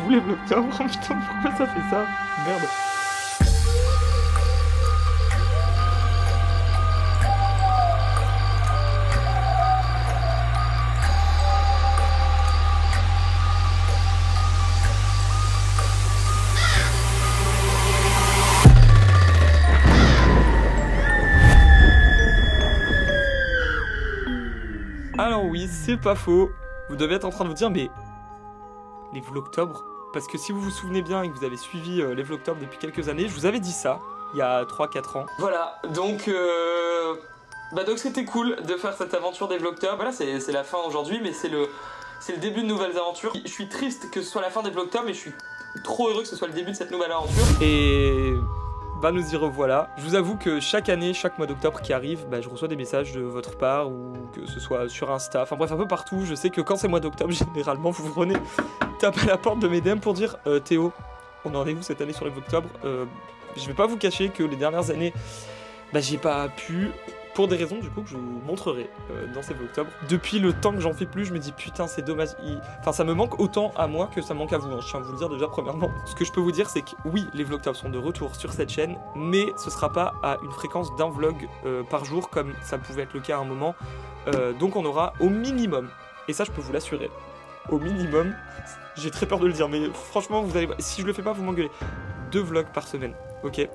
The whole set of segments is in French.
vous les vlogtober? Oh putain, pourquoi ça fait ça? Merde. Alors oui, c'est pas faux. Vous devez être en train de vous dire, mais les vlogtober? Parce que si vous vous souvenez bien et que vous avez suivi les vlogtober depuis quelques années, je vous avais dit ça, il y a 3-4 ans. Voilà, donc c'était cool de faire cette aventure des vlogtober. Voilà, c'est la fin aujourd'hui, mais c'est le début de nouvelles aventures. Je suis triste que ce soit la fin des vlogtober, mais je suis trop heureux que ce soit le début de cette nouvelle aventure. Et bah nous y revoilà. Je vous avoue que chaque année, chaque mois d'octobre qui arrive, bah, je reçois des messages de votre part, ou que ce soit sur Insta, enfin bref un peu partout. Je sais que quand c'est mois d'octobre, généralement vous venez taper à la porte de mes DM pour dire Théo, on en est où cette année sur les vlogtober? Je vais pas vous cacher que les dernières années, bah j'ai pas pu, pour des raisons du coup que je vous montrerai dans ces vlogtober. Depuis le temps que j'en fais plus, je me dis putain c'est dommage, enfin ça me manque autant à moi que ça manque à vous, hein. Je tiens à vous le dire déjà premièrement. Ce que je peux vous dire c'est que oui, les vlogtober sont de retour sur cette chaîne, mais ce sera pas à une fréquence d'un vlog par jour comme ça pouvait être le cas à un moment. Donc on aura au minimum, et ça je peux vous l'assurer, au minimum, j'ai très peur de le dire, mais franchement vous allez, si je le fais pas vous m'engueulez, 2 vlogs par semaine, ok.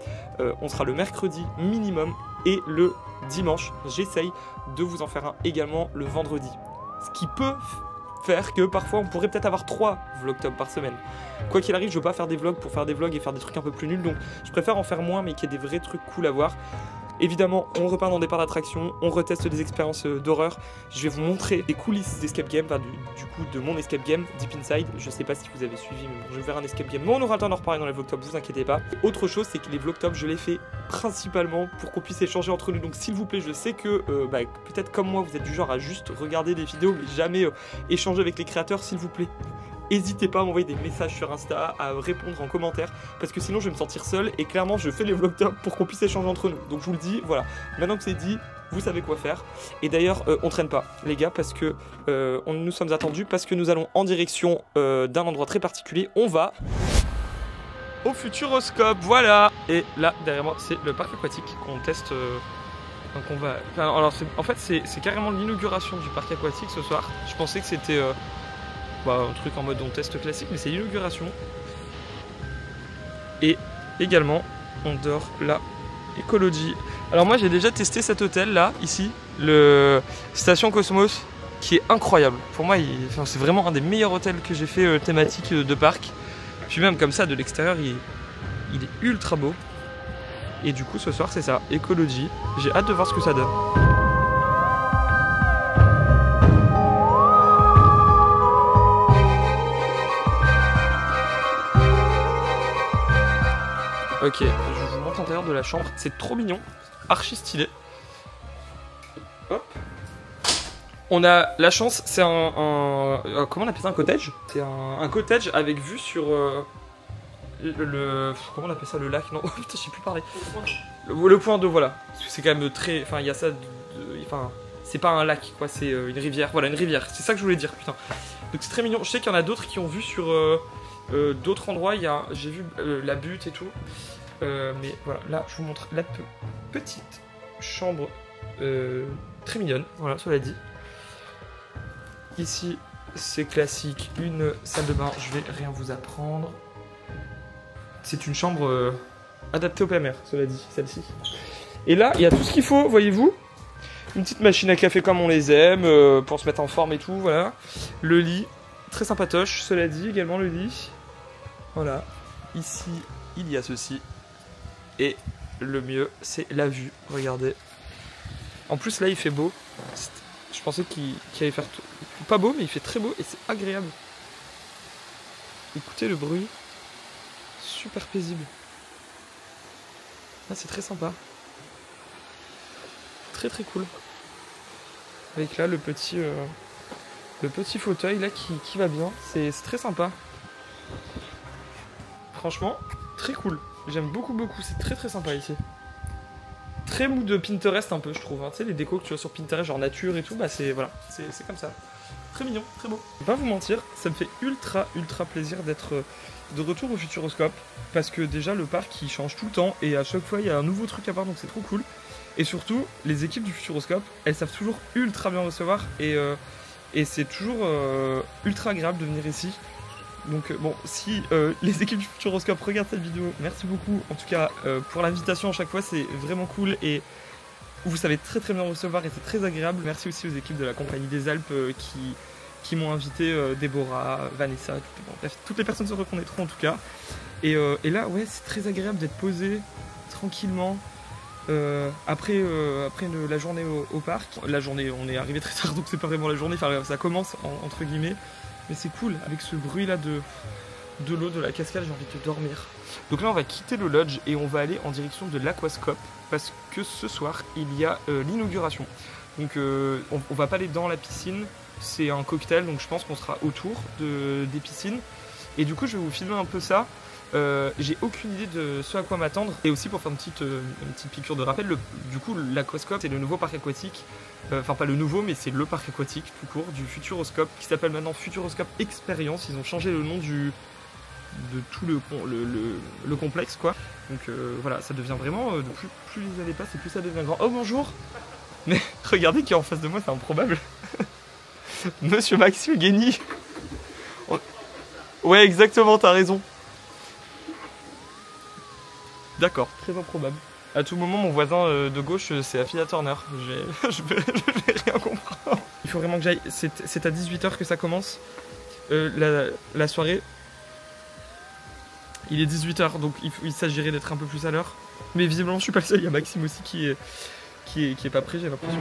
On sera le mercredi minimum et le dimanche. J'essaye de vous en faire un également le vendredi. Ce qui peut faire que parfois on pourrait peut-être avoir 3 vlogtober par semaine. Quoi qu'il arrive, je veux pas faire des vlogs pour faire des vlogs et faire des trucs un peu plus nuls, donc je préfère en faire moins mais qu'il y ait des vrais trucs cool à voir. Évidemment, on repart dans des parcs d'attractions, on reteste des expériences d'horreur. Je vais vous montrer des coulisses d'escape game, enfin du coup de mon escape game, Deep Inside. Je sais pas si vous avez suivi, mais bon, je vais faire un escape game. Mais on aura le temps d'en reparler dans les vlogtober, vous inquiétez pas. Autre chose, c'est que les vlogtober, je les fais principalement pour qu'on puisse échanger entre nous. Donc s'il vous plaît, je sais que peut-être comme moi, vous êtes du genre à juste regarder des vidéos, mais jamais échanger avec les créateurs, s'il vous plaît. N'hésitez pas à m'envoyer des messages sur Insta, à répondre en commentaire, parce que sinon je vais me sentir seul, et clairement je fais les vlogtober pour qu'on puisse échanger entre nous. Donc je vous le dis, voilà, maintenant que c'est dit, vous savez quoi faire. Et d'ailleurs, on traîne pas, les gars, parce que nous sommes attendus, parce que nous allons en direction d'un endroit très particulier. On va au Futuroscope, voilà. Et là, derrière moi, c'est le parc aquatique qu'on teste. Donc on va... Enfin, alors en fait, c'est carrément l'inauguration du parc aquatique ce soir. Je pensais que c'était... un truc en mode on teste classique, mais c'est l'inauguration. Et également on dort la Ecology. Alors moi j'ai déjà testé cet hôtel là, ici, le Station Cosmos, qui est incroyable. Pour moi c'est vraiment un des meilleurs hôtels que j'ai fait thématique de parc. Puis même comme ça de l'extérieur il est ultra beau. Et du coup ce soir c'est ça, Ecology. J'ai hâte de voir ce que ça donne. Ok, je vous montre l'intérieur de la chambre, c'est trop mignon, archi stylé. Hop. On a la chance, c'est comment on appelle ça, un cottage? C'est un cottage avec vue sur comment on appelle ça, le lac? Non, oh, putain, je sais plus parler. Le point d'eau, voilà. Parce que c'est quand même très, enfin il y a ça, enfin c'est pas un lac quoi, c'est une rivière, voilà une rivière, c'est ça que je voulais dire, putain. Donc c'est très mignon, je sais qu'il y en a d'autres qui ont vu sur d'autres endroits, j'ai vu la butte et tout. Mais voilà, là je vous montre la petite chambre très mignonne, voilà, cela dit. Ici c'est classique, une salle de bain, je vais rien vous apprendre. C'est une chambre adaptée au PMR, cela dit, celle-ci. Et là il y a tout ce qu'il faut, voyez-vous. Une petite machine à café comme on les aime, pour se mettre en forme et tout, voilà. Le lit, très sympatoche, cela dit, également le lit. Voilà, ici il y a ceci. Et le mieux, c'est la vue, regardez. En plus, là, il fait beau. Je pensais qu'il allait faire pas beau, mais il fait très beau et c'est agréable. Écoutez le bruit. Super paisible. Là, c'est très sympa. Très très cool. Avec là, le petit fauteuil là qui va bien. C'est très sympa. Franchement, très cool. J'aime beaucoup, c'est très très sympa ici. Très mood de Pinterest un peu, je trouve. Hein. Tu sais, les décos que tu vois sur Pinterest, genre nature et tout, bah c'est voilà, c'est comme ça. très mignon, très beau. Je vais pas vous mentir, ça me fait ultra plaisir d'être de retour au Futuroscope parce que déjà le parc il change tout le temps et à chaque fois il y a un nouveau truc à voir donc c'est trop cool. Et surtout, les équipes du Futuroscope, elles savent toujours ultra bien recevoir et c'est toujours ultra agréable de venir ici. Donc bon, si les équipes du Futuroscope regardent cette vidéo, merci beaucoup en tout cas pour l'invitation à chaque fois, c'est vraiment cool et vous savez très bien recevoir et c'est très agréable. Merci aussi aux équipes de la Compagnie des Alpes qui m'ont invité, Déborah, Vanessa, bref, toutes les personnes se reconnaîtront en tout cas. Et là, ouais, c'est très agréable d'être posé tranquillement après la journée au parc. La journée, on est arrivé très tard donc c'est pas vraiment la journée, enfin ça commence entre guillemets. Mais c'est cool, avec ce bruit là de l'eau, de la cascade, j'ai envie de dormir. Donc là on va quitter le lodge et on va aller en direction de l'Aquascope parce que ce soir il y a l'inauguration. Donc on va pas aller dans la piscine, c'est un cocktail donc je pense qu'on sera autour des piscines. Et du coup je vais vous filmer un peu ça. J'ai aucune idée de ce à quoi m'attendre. Et aussi pour faire une petite piqûre de rappel, du coup l'Aquascope c'est le nouveau parc aquatique. Enfin pas le nouveau mais c'est le parc aquatique tout court du Futuroscope qui s'appelle maintenant Futuroscope Experience. Ils ont changé le nom de tout le complexe quoi. Donc voilà, ça devient vraiment, plus les années passent et plus ça devient grand. Oh bonjour. Mais regardez qui est en face de moi, c'est improbable. Monsieur Maxime Guény. Ouais exactement, t'as raison. D'accord, très improbable. À tout moment, mon voisin de gauche, c'est Affida Turner. Je vais rien comprendre. Il faut vraiment que j'aille. C'est à 18 h que ça commence. La soirée. Il est 18 h, donc il s'agirait d'être un peu plus à l'heure. Mais visiblement, je suis pas le seul. Il y a Maxime aussi qui est pas prêt, j'ai l'impression.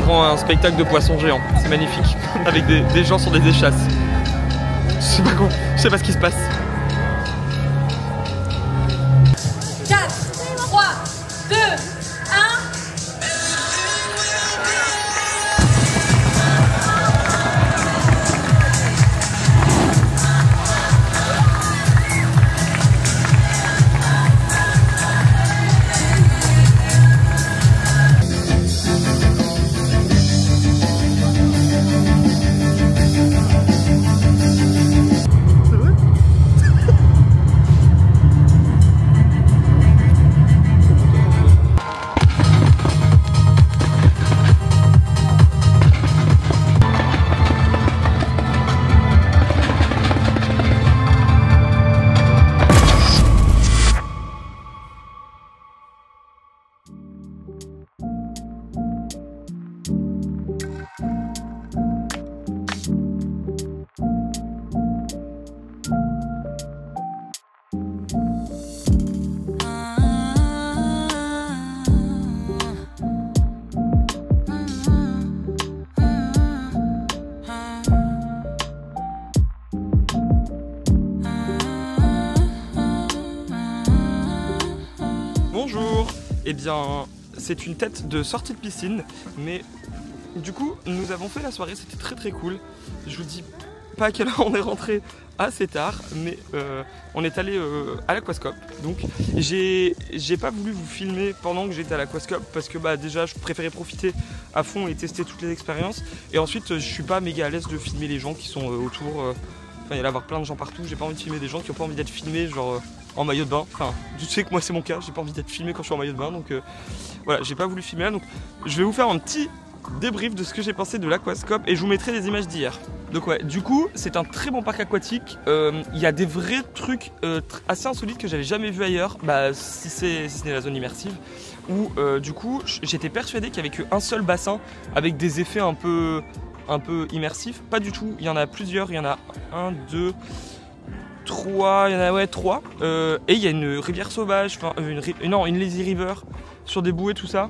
On a un spectacle de poissons géants, c'est magnifique, avec des gens sur des échasses. Je sais pas ce qui se passe. 4, 3, 2, 1. eh bien c'est une tête de sortie de piscine. Mais du coup nous avons fait la soirée, c'était très très cool. Je vous dis pas à quelle heure on est rentré assez tard, mais on est allé à l'Aquascope. Donc j'ai pas voulu vous filmer pendant que j'étais à l'Aquascope parce que bah déjà je préférais profiter à fond et tester toutes les expériences. Et ensuite je suis pas méga à l'aise de filmer les gens qui sont autour. Enfin il y a avoir plein de gens partout, j'ai pas envie de filmer des gens qui ont pas envie d'être filmés genre en maillot de bain. Enfin tu sais que moi c'est mon cas, j'ai pas envie d'être filmé quand je suis en maillot de bain. Donc voilà, j'ai pas voulu filmer là. Donc je vais vous faire un petit débrief de ce que j'ai pensé de l'Aquascope et je vous mettrai les images d'hier. Donc ouais, du coup c'est un très bon parc aquatique. Il y a des vrais trucs assez insolites que j'avais jamais vu ailleurs, bah si ce n'est la zone immersive, où du coup j'étais persuadé qu'il n'y avait qu'un seul bassin avec des effets un peu immersifs. Pas du tout, il y en a plusieurs, il y en a 1, 2, 3, il y en a ouais 3. Et il y a une rivière sauvage, enfin une lazy river sur des bouées, tout ça.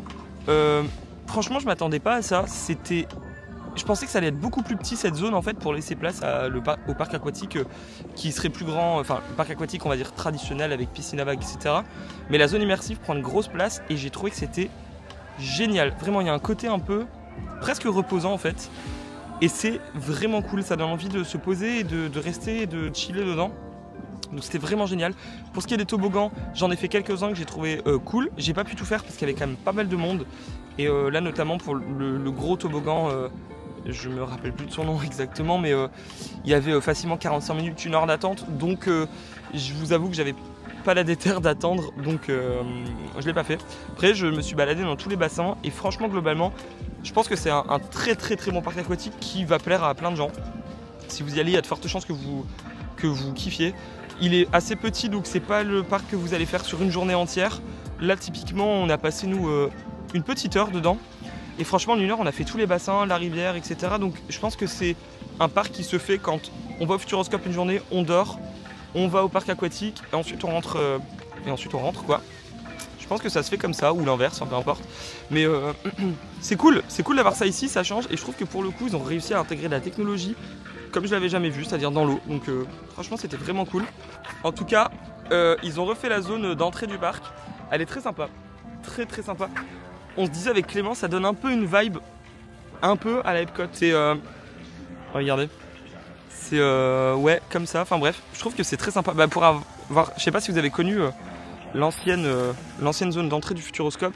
Franchement je m'attendais pas à ça, je pensais que ça allait être beaucoup plus petit cette zone en fait pour laisser place au parc aquatique qui serait plus grand, enfin le parc aquatique on va dire traditionnel avec piscine à vagues etc. Mais la zone immersive prend une grosse place et j'ai trouvé que c'était génial. Vraiment il y a un côté un peu presque reposant en fait et c'est vraiment cool, ça donne envie de se poser et de rester et de chiller dedans. Donc c'était vraiment génial. Pour ce qui est des toboggans, j'en ai fait quelques-uns que j'ai trouvé cool. J'ai pas pu tout faire parce qu'il y avait quand même pas mal de monde. Et là notamment pour le gros toboggan, je me rappelle plus de son nom exactement, mais il y avait facilement 45 minutes, 1 heure d'attente. Donc je vous avoue que j'avais pas la déterre d'attendre, donc je l'ai pas fait. Après je me suis baladé dans tous les bassins et franchement globalement, je pense que c'est un très bon parc aquatique qui va plaire à plein de gens. Si vous y allez, il y a de fortes chances que vous kiffiez. Il est assez petit donc c'est pas le parc que vous allez faire sur une journée entière. Là typiquement on a passé nous une petite heure dedans et franchement en 1 heure on a fait tous les bassins, la rivière etc. Donc je pense que c'est un parc qui se fait quand on va au Futuroscope une journée, on dort, on va au parc aquatique et ensuite on rentre quoi. Je pense que ça se fait comme ça ou l'inverse, peu importe. Mais c'est cool d'avoir ça ici, ça change et je trouve que pour le coup ils ont réussi à intégrer de la technologie comme je l'avais jamais vu, c'est-à-dire dans l'eau. Donc franchement c'était vraiment cool. En tout cas, ils ont refait la zone d'entrée du parc. Elle est très sympa, très sympa. On se disait avec Clément, ça donne un peu une vibe, un peu à la Epcot. C'est regardez, c'est ouais comme ça. Enfin bref, je trouve que c'est très sympa. Bah, pour avoir, je sais pas si vous avez connu l'ancienne zone d'entrée du Futuroscope.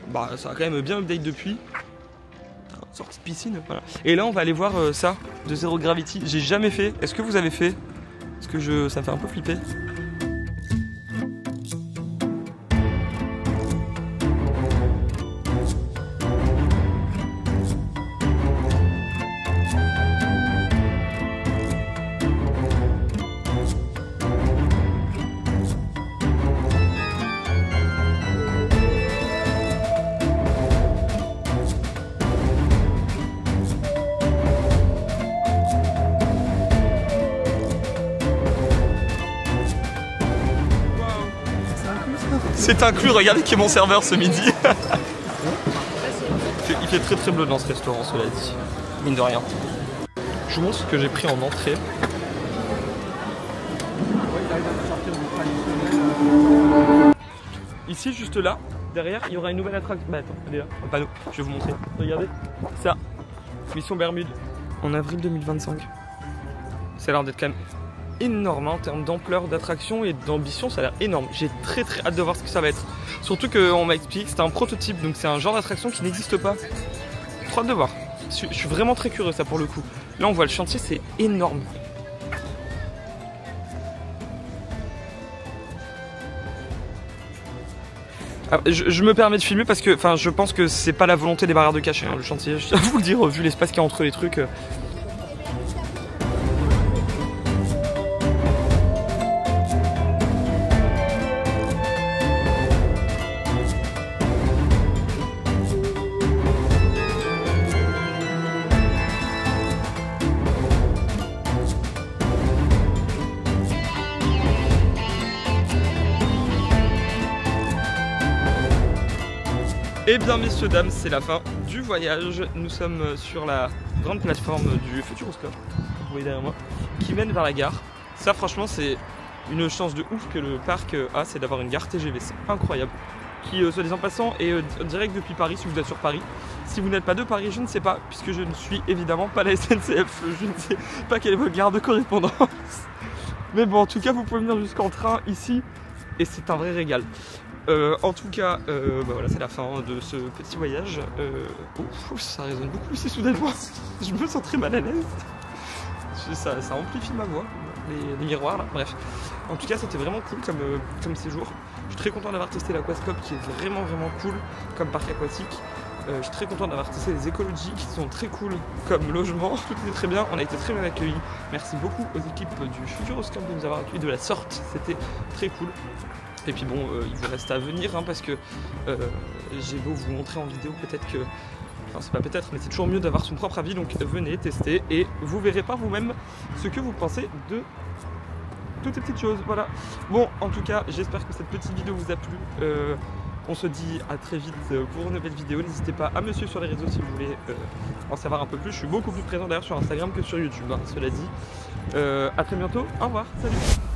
Bah ça a quand même bien update depuis. Sortie de piscine, voilà. Et là on va aller voir ça de Zero Gravity. J'ai jamais fait. Est-ce que vous avez fait? Parce que ça me fait un peu flipper. C'est inclus, regardez qui est mon serveur ce midi. Il fait très bleu dans ce restaurant, cela dit. Mine de rien. Je vous montre ce que j'ai pris en entrée. Ici, juste là, derrière, il y aura une nouvelle attraction. Bah attends, elle est là, un panneau. Je vais vous montrer. Regardez, ça. Mission Bermude, en avril 2025. Ça a l'air d'être quand même énorme en termes d'ampleur d'attraction et d'ambition, ça a l'air énorme. J'ai très hâte de voir ce que ça va être. Surtout qu'on m'a expliqué que c'était un prototype, donc c'est un genre d'attraction qui n'existe pas. Trop hâte de voir. Je suis vraiment très curieux ça pour le coup. Là on voit le chantier, c'est énorme. Ah, je me permets de filmer parce que je pense que c'est pas la volonté des barrières de cachet hein, le chantier, je tiens à vous le dire vu l'espace qu'il y a entre les trucs. Et bien messieurs dames, c'est la fin du voyage. Nous sommes sur la grande plateforme du Futuroscope, vous voyez derrière moi, qui mène vers la gare. Ça franchement c'est une chance de ouf que le parc a, c'est d'avoir une gare TGV, c'est incroyable. qui, soit disant passant, est direct depuis Paris si vous êtes sur Paris. Si vous n'êtes pas de Paris, je ne sais pas, puisque je ne suis évidemment pas la SNCF. Je ne sais pas quelle est votre gare de correspondance. Mais bon, en tout cas, vous pouvez venir jusqu'en train ici, et c'est un vrai régal. En tout cas, bah voilà, c'est la fin de ce petit voyage. Ça résonne beaucoup ici soudainement. Je me sens très mal à l'aise. Ça amplifie ma voix, les miroirs là, bref. En tout cas, c'était vraiment cool comme séjour. Je suis très content d'avoir testé l'Aquascope qui est vraiment cool comme parc aquatique. Je suis très content d'avoir testé les écologies qui sont très cool comme logement. Tout était très bien, on a été très bien accueillis. Merci beaucoup aux équipes du Futuroscope de nous avoir accueillis de la sorte, c'était très cool. Et puis bon, il vous reste à venir hein, parce que j'ai beau vous montrer en vidéo, peut-être que... Enfin c'est pas peut-être, mais c'est toujours mieux d'avoir son propre avis, donc venez tester et vous verrez par vous-même ce que vous pensez de toutes ces petites choses, voilà. Bon, en tout cas, j'espère que cette petite vidéo vous a plu. On se dit à très vite pour une nouvelle vidéo. N'hésitez pas à me suivre sur les réseaux si vous voulez en savoir un peu plus. Je suis beaucoup plus présent d'ailleurs sur Instagram que sur YouTube, hein, cela dit. À très bientôt, au revoir, salut.